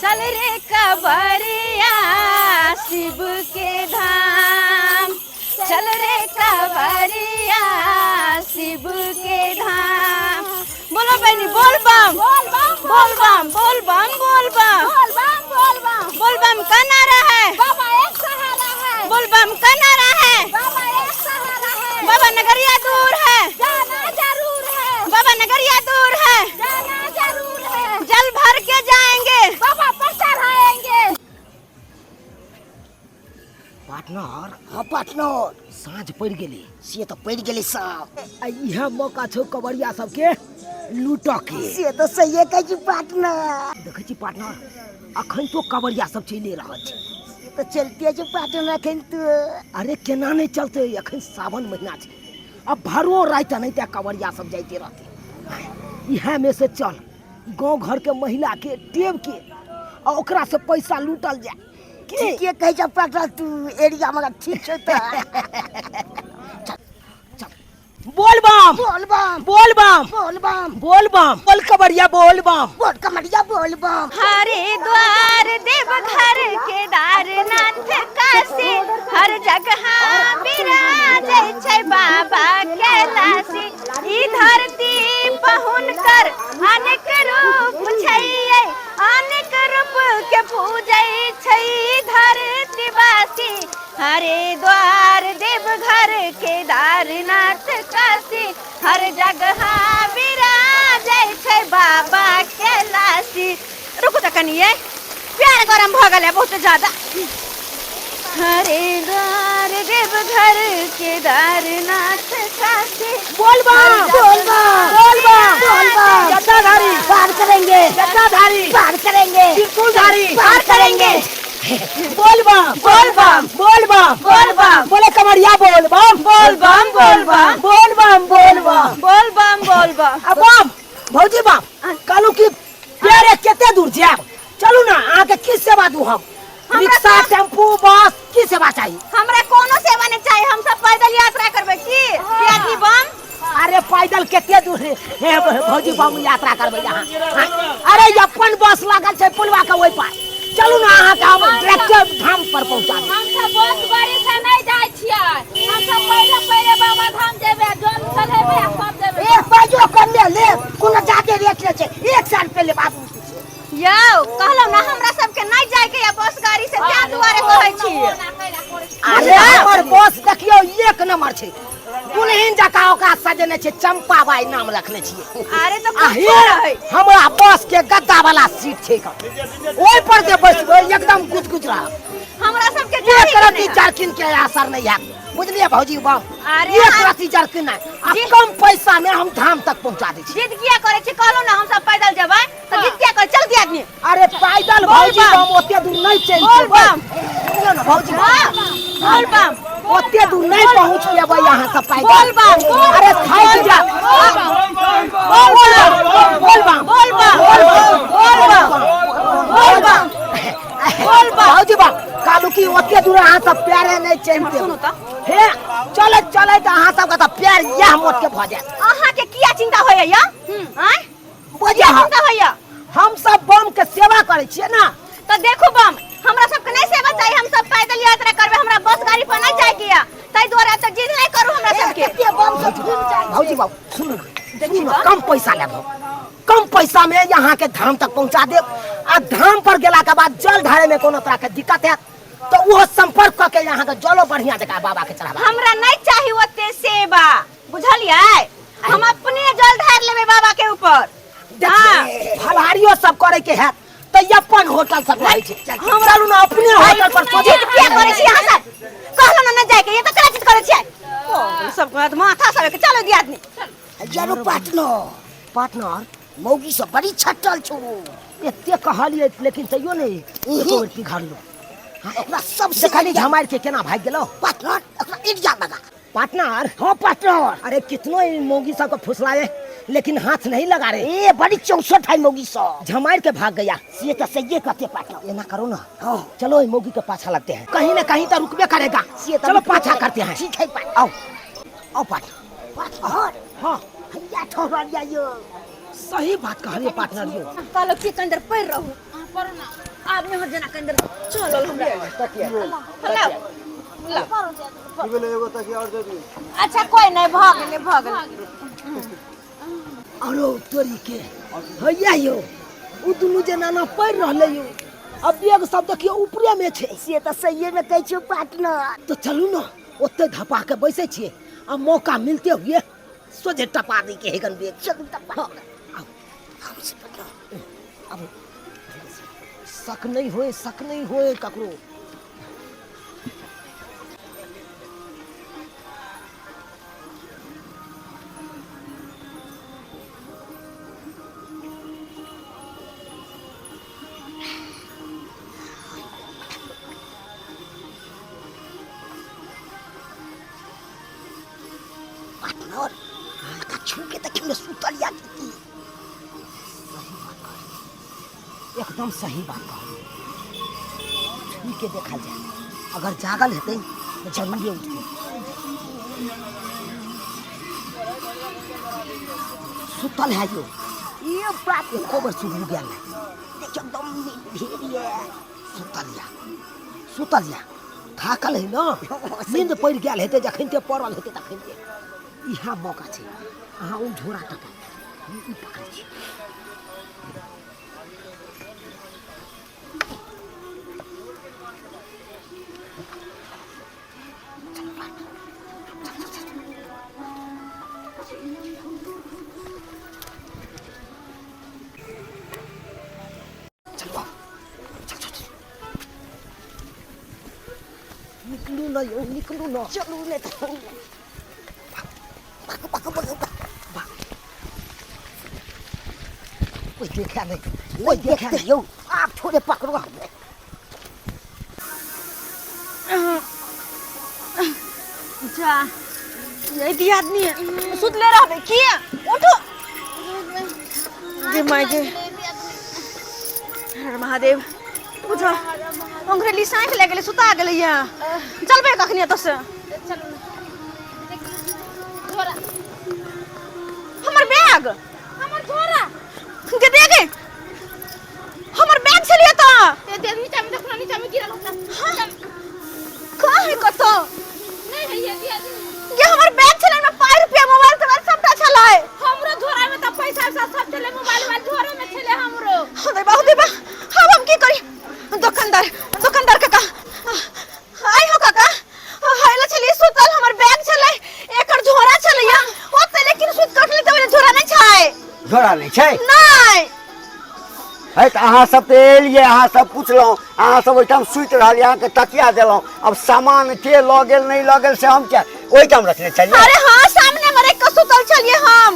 चल रे कवरिया शिव के धाम, चल रे कवरिया शिव के धाम। बोलो बहनी बोल बम बोल बम बोल बम बोल बम बोल बम बोल बम बोल बम बोल बम का नारा है बाबा एक सहारा है, बोल बम का नारा है बाबा एक सहारा है। बाबा नगरिया दूर है जाना जरूर है, बाबा नगरिया दूर है जाना जरूर है। जल भर के जाएंगे बाबा पर चढ़ाएंगे। पार्टनर हाँ पार्टनर साँझ पड़ गेली से तो पड़ गेली सब। यह मौका छो कवरिया सबके लूट के से तो सही कह छी पार्टनर। देखे छी पार्टनर अखन तो कवरिया सब चले रहल छै तो चलते छै पार्टनर अखन तो। अरे केना नहीं चलते अखन सावन महीना छै अब भरो रात नहीं त्या कवरिया सब जाते रहते। यह में से चल गांव घर के महिला के टेब के और ओकरा से पैसा लूटल जाए के कह जा पार्टनर तू एरिया में ठीक छै त। बोल बम बोल बम बोल बम बोल बम बोल बम बोल कवरिया बोल बम बोल कवरिया बोल बम। हरिद्वार देवघर केदारनाथ काशी हर जगह विराजै छै बाबा कैलाशी। ई धरती पहुन कर अनेक रूप छै, अनेक रूप के पूजै छै धरती वासी। हरिद्वार देवघर केदारनाथ काशी हर जगह विराजै छै बाबा कैलाशी। रुको त कनिए प्यार गरम भ गेलै बहुत ज्यादा। हरिद्वार देवघर केदारनाथ काशी बोल बम बोल बम बोल बम बोल बम। जटाधारी पार करेंगे जटाधारी पार करेंगे त्रिशूलधारी पार करेंगे। बोल बम बोल बम बोल बम बोल बम बोले कवरिया बोल बम बोल बम बोल बम बोल बम बोल बम बोल बम बोल बम। अब बम भौजी बम कहलू कि पेरे केते दूर जाब चलू ना आके की सेवा दू हम रिक्शा टेम्पू बस की सेवा चाहिए? हमरा कोनो सेवा नहीं चाहिए, हम सब पैदल यात्रा करबे की त्यागी बम। अरे पैदल केते दूर है भौजी बम यात्रा करबे यहाँ। अरे अपन बस लागल छै पुलवा के ओइ पार चलू ना अहाँ के हम डायरेक्ट धाम पर पहुंचा देब। हम सब बस गाड़ी से नहीं जाय छियै, हम सब पहले पहले बाबा धाम जेबे जल चढ़ेबे सब जेबे। एक पैजो कम ले कोनो जाके रेट ले छै एक साल पहले बाबू यौ कहलौ ना हमरा सब के नहीं जाय के या बस गाड़ी से त्या दुआरे कहै छी। अरे हमर बस देखियो एक नंबर छै दुल्हन जका ओकरा सजने छै चंपा बाई नाम रखले छियै। अरे तो है हमरा बस के गद्दा वाला सीट छै ओइ पर जे बैसबै एकदम गुजगुज रहा। हमरा सब के एक रत्ती जरकिन के असर नहीं है बुझलिए भौजी बम। अरे एक रत्ती जरकिन नहीं कम पैसा में हम धाम तक पहुंचा दै छी। जिद किया करे छी कहलो ना हम सब पैदल जेबै तो जिद किया करे चल दिया आदमी। अरे पैदल भौजी बम ओते दूर नहीं चल बोल बम बोलो ना भौजी बोल बम ओते दूर नहीं पहुंच लेबै यहां से पैदल। बोल बम अरे थाक जा बोल बम बोल बम बोल बम बोल बम बोल बम बोल बम भौजी बम कालू की ओते दूर अहाँ सब प्यारे नहीं चलते सुनो तो हे चले चले त अहाँ सब के त प्यार यह मोट के भ जात। अहाँ के किया चिंता होय या हैं बुझा चिंता होय या हम सब बम के सेवा करे छियै ना तो देखो बम हमरा सब के नहीं सेवा चाहिए, हम सब पैदल यात्रा करबे हमरा बस गाड़ी पर नहीं जाय के या तै द्वारा तो जिद नहीं करू हमरा सब के। केते बम से घूम जाए भौजी बम सुन ना कम पैसा लेबो कम पैसा में यहाँ के धाम तक पहुँचा देब आ धाम पर गेला के बाद जल ढारे में कोनो तरह के दिक्कत है तो वो संपर्क करके यहाँ के जलो बढ़िया जगह बाबा के चढ़ावा। हमरा नहीं चाहिए ओते सेवा बुझलिए, हम अपने जल ढार लेबे बाबा के ऊपर। फलहारियो सब करे के है तो अपन होटल सब रहे छै हम चलू ना अपने होटल पर सोचे क्या करे छी यहां सब कहलो ना न जाय के ये तो करा चीज करे छी ओ सब बात माथा सब के चलो दिया आदमी जरो पार्टनर मौगी सब बड़ी छटल छौ एते कहलिए लेकिन तइयो नहीं एको बेर पिघारलो। ओकरा सब से खाली झमार के केना भाग गेलो पार्टनर ओकरा इडिया लगा पार्टनर। हाँ पार्टनर अरे कितनो मौगी सब को फुसलाए लेकिन हाथ नहीं लगा रहे। ए बड़ी 64 है मौगी सब झमार के भाग गया ये तो सही कहते पार्टनर। ये ना करो ना चलो ये मौगी के पाछा लगते हैं कहीं ना कहीं तो रुकबे करेगा। चलो पाछा करते हैं ठीक है आओ आओ पार्टनर। हाँ भैया ठहर जाइयो सही बात कह रहे पार्टनर यो कहलो के अंदर पड़ रहू पर ना आपने हर जना के अंदर चलो हमरा तकिया ला बोले एगो तकिया और दे दी। अच्छा कोई नहीं भाग ले अरे तोरी के भैया यो उ दुनु जना ना पड़ रहले यो अब बैग सब देखियो ऊपरे में छे से त सही में कहै छियो पार्टनर तो चलू ना ओते धपा के बैसे छिए आ मौका मिलते हुए सोझे टपा दी के हेगन बैग चल टपा अब शक नहीं होए ककरो पार्टनर का छूके तक में सुतल या की एकदम सही बात कही छू के देखा जाए अगर जागल हेतै तो जरूर उठते सुतल है यो ये बात एको बार सुन गया है देख एकदम भेड़िए सुतल या थाकल है ना नींद पड़ गया हेतै जखन ते पड़ल हेतै तखन ते इहा मौका छे अहाँ उ झोरा टपा हम ई पकड़ छी निकलू ना चलू ले तो कोई देखा नहीं यो आप थोड़े पकड़ो हमें जा ये भी आदमी है सुत ले रहा है किया उठो माय के हर महादेव उठो अंग्रेली साइक ले गेले सुता गेले या चलबे कखनी तो से चलो झोरा हमर बैग हमर झोरा के देगे हमर बैग चलिए तो दे नीचे में देखना नीचे में गिरा लोग का है कतो नहीं है ये हमर बैग चले में 5 रुपया मोबाइल तो सबटा चलाए हमरो झोरा में तो पैसा सब चले मोबाइल वाला झोरा में चले हमरो अरे बहुत देबा हम की करी दुकानदार काका आई हो काका हाइला चली सुतल हमर बैग चले एकर झोरा चलिया ओते लेकिन सुत कटले त झोरा नहीं छाए झोरा नहीं छै नहीं है त अहाँ सब ते एलिए अहाँ सब पूछलौ अहाँ सब ओइठाम सुत रहल अहाँ के तकिया देलौ अब सामान के ल गेल नहीं ल गेल से हम क्या ओइठाम रखने चलिए अरे हां सामने मरे के सुतल चलिए हम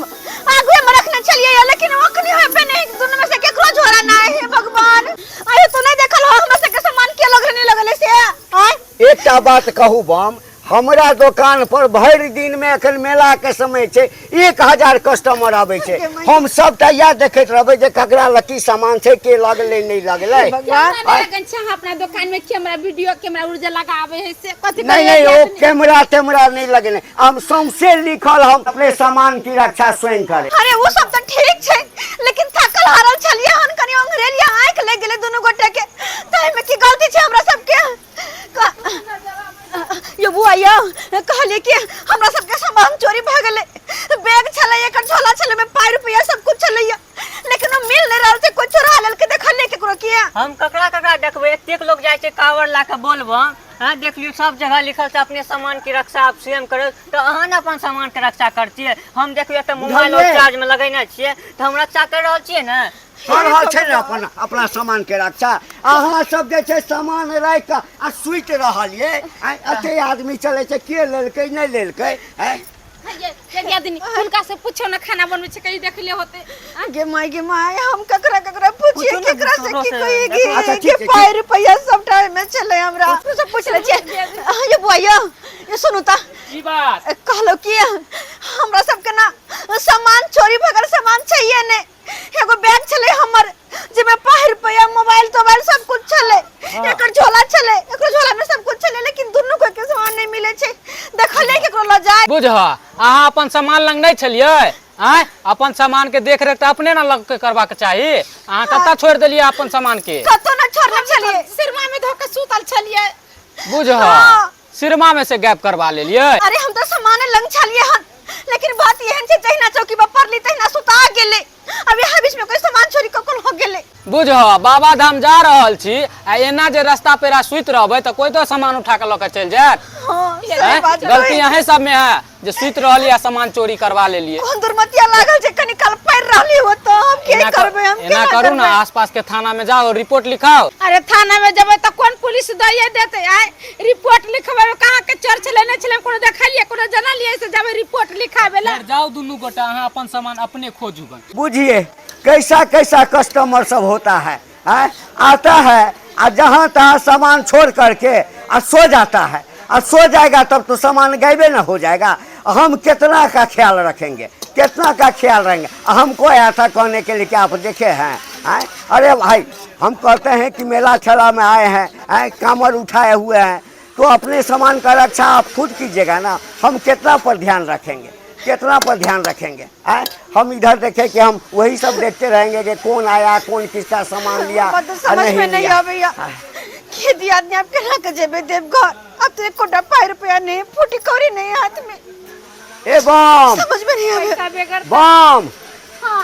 आगे में रखने चलिए लेकिन ओखनी है पे नहीं दोनों में से केकरो झोरा नहीं है भगवान आयो तो नहीं देखल हो हम से के सामान के लग नहीं लगले से हां एकटा बात कहू बम हमरा दुकान पर भर दिन में अखन मेला के समय छे 1000 कस्टमर आवे छे हम सबटा या देखैत रहबे जे ककरा लकी सामान छे के लगले नहीं लगले भगवान लगन छ अपना दुकान में कैमरा वीडियो कैमरा उर्जा लगावे है से कथि नहीं ओ कैमरा नहीं लगले हम सौंसे लिखल हम अपने सामान की रक्षा स्वयं करे अरे वो सब तो ठीक छे लेकिन थकल हारल चलिए हन कनी अंग्रेलिया आंख ले गेले दोनों गोटे के ताई में की गलती छे हमरा सब के ये बुआ या कहले कि हमरा सब के सामान चोरी भ गेले बैग छले एकर झोला छले में 5 रुपया सब कुछ छले लेकिन हम मिल नहीं रहल से कोई चोरा लेल के देखले केकरो किया हम ककरा देखबे एतेक लोग जाय छै कावर ला के बोलबो हां देख लियो सब जगह लिखल छै अपने सामान की रक्षा आप स्वयं करो तो अहाँ न अपन सामान के रक्षा करतिए हम देखियो त मोबाइल और चार्ज में लगैने छिए त हम रक्षा कर रहल छिए न रहल छै अपना सामान के रक्षा अहाँ सब जे छै सामान राख के आ सुइत रहलिए अते आदमी चले छै के लेलकै नहीं लेलकै ये आदमी उनका से पूछो ना खाना बनवे छै कहीं देख ले होते गे माय हम ककरा पूछिए केकरा से की कहेगी के 5 रुपया सब टाइम में चले हमरा सब पूछ ले छै ये बुआ ये सुनु ता जी बात कहलो कि हमरा सब के ना सामान चोरी भगल सामान चाहिए ने एगो बैग चले हमर जे में 5 रुपया मोबाइल सब कुछ चले एकर झोला चले एकर झोला में सब कुछ चले लेकिन दुनु को के सामान नहीं मिले छै देखले केकरो ल जाय बुझ अहाँ अपन सामान लंग नहीं छलिए आय अपन सामान के देख रेख त अपने न लग के करबा के चाहिए अहाँ कत्ता छोड़ देलिए अपन सामान के कतो न छोड़ करने छलिए सिरमा में धोके सुतल छलिए। बुझ हाँ। सिरमा में से गैप करवा लेलिए। अरे हम तो सामान लंग छलिए हन, लेकिन बात एहन छै जहिना चौकी पर पड़ली तहिना सुता गेले। अब यहाँ बीच में कोई सामान चोरी कखन हो गेले। बुझ बाबा धाम जा रहल छी आ एना जे रास्ता पेरा सुइत रहबै त कोई तो सामान उठा के ल के चल जात। हाँ, हैं? सही बात गलती यहीं सब में है जे सुइत रहली आ सामान चोरी करवा लेलिए। कौन दुर्मतिया लागल छै, कनी काल पैर रहली हो तो हम के करबे, हम एना करू ना, आसपास के थाना में जाओ रिपोर्ट लिखाओ। अरे थाना में जब तो कौन पुलिस दैये देते आए रिपोर्ट लिखवावे। कहां के चोर छले न छले कोनो देखलिए कोनो जनलिए से जब रिपोर्ट लिखावे ला। जाओ दुनू गोटा अहाँ अपन सामान अपने खोजू। बुझिए कैसा कैसा कस्टमर सब होता है, आता है और जहाँ तहाँ सामान छोड़ करके और सो जाता है, और सो जाएगा तब तो सामान गायबे ना हो जाएगा। हम कितना का ख्याल रखेंगे, कितना का ख्याल रहेंगे। हमको आया था कहने के लिए कि आप देखे हैं, अरे भाई हम कहते हैं कि मेला ठेला में आए हैं, कमर उठाए हुए हैं, तो अपने सामान का रक्षा आप खुद कीजिएगा ना। हम कितना पर ध्यान रखेंगे, कितना पर ध्यान रखेंगे। हम इधर देखें कि हम वही सब देखते रहेंगे कि कौन आया, कौन किसका सामान लिया, समझ में नहीं आवेया के दिया ने आप केना के जेबे देवघर। अब तो 1 रुपया नहीं, फूटी कौड़ी नहीं हाथ में। ए बम, समझ में नहीं आवे। पैसा बेगर बम हां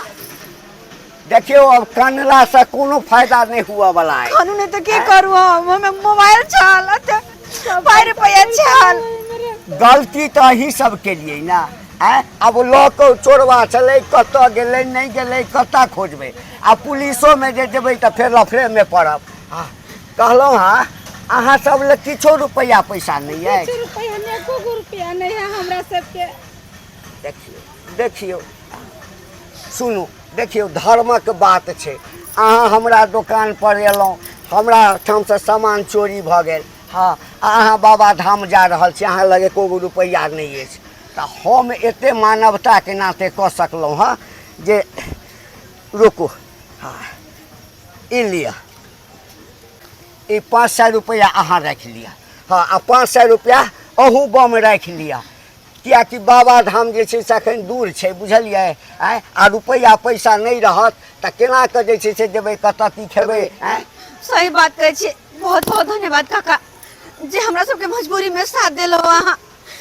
देखियो अब कानला से कोनो फायदा नहीं हुआ वाला है। कानून है तो के करू, हम मोबाइल छाल अते 5 रुपया छाल। गलती तो ही सब के लिए ना। अब लोग चोरवा चले कत गेले नहीं गेले कत खोजबे, आ पुलिसो में जे जेबै तो फिर लफड़े में पड़ब। कहलहुँ हाँ अहाँ सब ले किछो रुपया पैसा नहीं है। रुपया ने को रुपया नहीं है हमरा सबके। देखियो देखियो सुनू, देखियो धर्मक बात छै। अहाँ हमरा दुकान पर एलहुँ, हमरा ठाम से सामान चोरी भऽ गेल। हाँ, अहाँ बाबा धाम जा रहल छी, अहाँ लगे एको रुपया नहीं अछि, तो हम एते मानवता के नाते कह सकलहुँ हाँ जे रुकू। हाँ ई लिअ, ई 500 रुपया अहाँ राखि लिअ। हाँ आ 500 रुपया अहूँ बम राखि लिअ, कियाकि बाबा धाम जे छै से अखन दूर छै, बुझलियै। आ रुपया पैसा नहीं रहत तऽ केना कऽ जे छै से जेबै, कतऽ की खेबै। सही बात कहै छी, बहुत बहुत धन्यवाद काका जे हमरा सबके मजबूरी में साथ देलो अहाँ।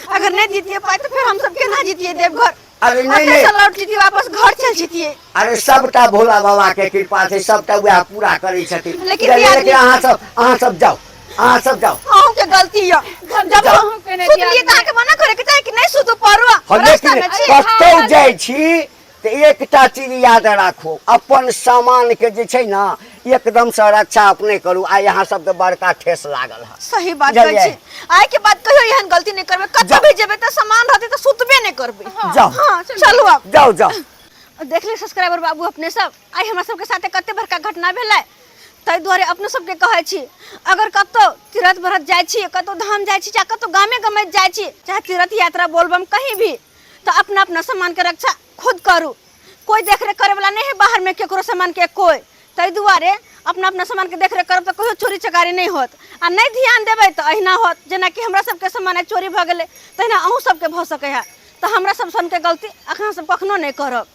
अगर नहीं जीतिए पाए तो फिर हम सब केना जीतिए देवघर। अरे नहीं नहीं, लौट जीतिए, वापस घर चल जीतिए। अरे सबटा भोला बाबा के कृपा छै, सबटा वएह पूरा करै छथिन। लेकिन अहाँ सब जाओ, अहाँ सब जाओ। अहूँ के गलती है, जब अहूँ के नहीं सुतलिए तो अहाँके मना करे के चाही कि नहीं सुतू पड़ो। लेकिन कतौ जाइ छी तो एकटा चीज याद राखो, अपन सामान के जे छै ना एकदम से रक्षा अपने करू। आ यहाँ सबके बड़का ठेस लागल है। सही बात कहै छी, आइ के बाद कहियो एहन गलती नहीं करबे। कतौ भी जेबे तो सामान रहते तो सुतबे नहीं करबे। जाओ हाँ चलू अब जाओ जाओ। देख ले सब्सक्राइबर बाबू अपने सब, आई हमरा सबके साथे कते बड़का घटना भेलै, ताहि दुआरे अपने सबके कहै छी अगर कतौ तीर्थ व्रत जाइ छी, कतौ धाम जाइ छी, चाहे कतौ गामे गमैत जाइ छी, चाहे तीर्थ यात्रा बोलबम कहीं भी, तो अपना अपना सामान के रक्षा खुद करू। कोई देख रेख करे वाला नहीं है बाहर में केकरो सामान के कोई, ताहि दुआरे अपना अपना सामान के देख रेख करब तो कहियो चोरी चकारी नहीं होत। आ नहीं ध्यान देबै तो अहिना होत, जेना कि हमरा सबके सामान चोरी भ गेलै तहिना अहूँ सबके भ सकै है। तो हमरा सब सन के गलती अखन सब कखनो नहीं करब।